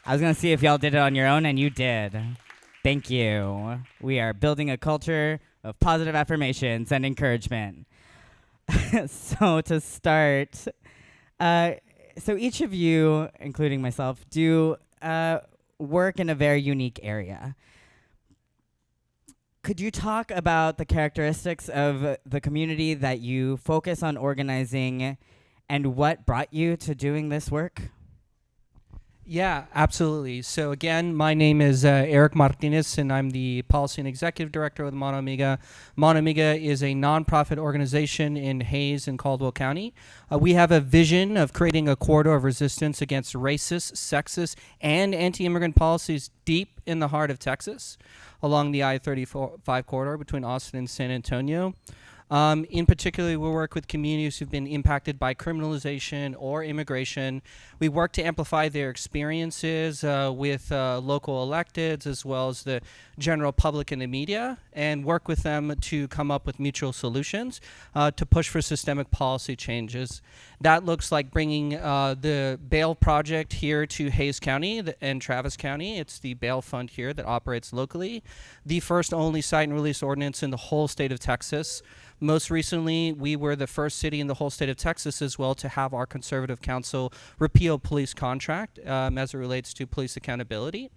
I was going to see if y'all did it on your own, and you did. Thank you. We are building a culture of positive affirmations and encouragement. So to start, so each of you, including myself, do work in a very unique area. Could you talk about the characteristics of the community that you focus on organizing and what brought you to doing this work? Yeah, absolutely. So again, my name is Eric Martinez, and I'm the Policy and Executive Director with Mano Amiga. Mano Amiga is a nonprofit organization in Hays and Caldwell County. We have a vision of creating a corridor of resistance against racist, sexist, and anti-immigrant policies deep in the heart of Texas, along the I-35 corridor between Austin and San Antonio. In particular, we work with communities who've been impacted by criminalization or immigration. We work to amplify their experiences with local electeds as well as the general public and the media, and work with them to come up with mutual solutions to push for systemic policy changes. That looks like bringing the bail project here to Hays County and Travis County. It's the bail fund here that operates locally. The first only cite and release ordinance in the whole state of Texas. Most recently, we were the first city in the whole state of Texas as well to have our conservative council repeal police contract as it relates to police accountability.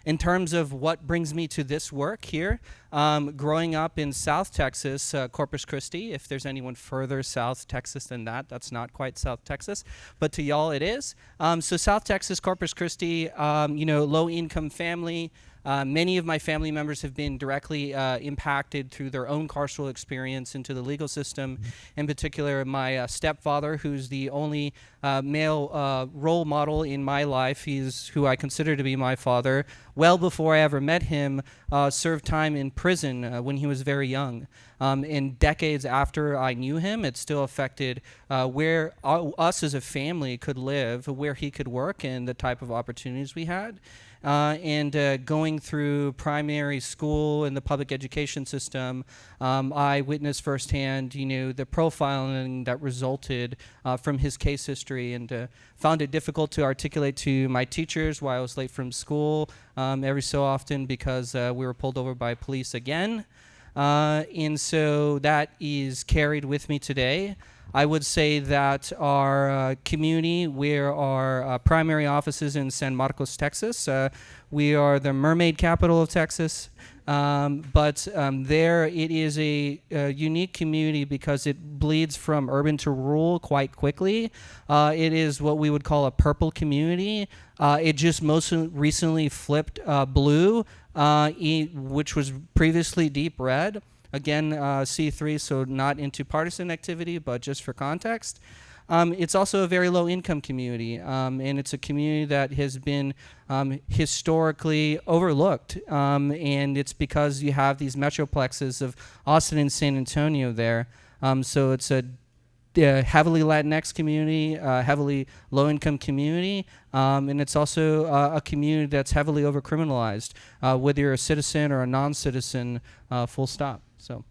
In terms of what brings me to this work here, growing up in South Texas, Corpus Christi, if there's anyone further South Texas than that, that's not quite South Texas, but to y'all it is. So South Texas, Corpus Christi, low-income family. Many of my family members have been directly impacted through their own carceral experience into the legal system. In particular, my stepfather, who's the only male role model in my life, he's who I consider to be my father, well before I ever met him, served time in prison when he was very young. And decades after I knew him, it still affected where us as a family could live, where he could work, and the type of opportunities we had. And going through primary school and the public education system, I witnessed firsthand, the profiling that resulted from his case history, and found it difficult to articulate to my teachers why I was late from school every so often because we were pulled over by police again. And so that is carried with me today. I would say that our community, where our primary office is in San Marcos, Texas. We are the mermaid capital of Texas. But there it is a unique community because it bleeds from urban to rural quite quickly. It is what we would call a purple community. It just most recently flipped blue, which was previously deep red. Again, C3, so not into partisan activity, but just for context. It's also a very low-income community, and it's a community that has been historically overlooked, and it's because you have these metroplexes of Austin and San Antonio there. So it's a heavily Latinx community, heavily low-income community, and it's also a community that's heavily over-criminalized, whether you're a citizen or a non-citizen, full stop. So.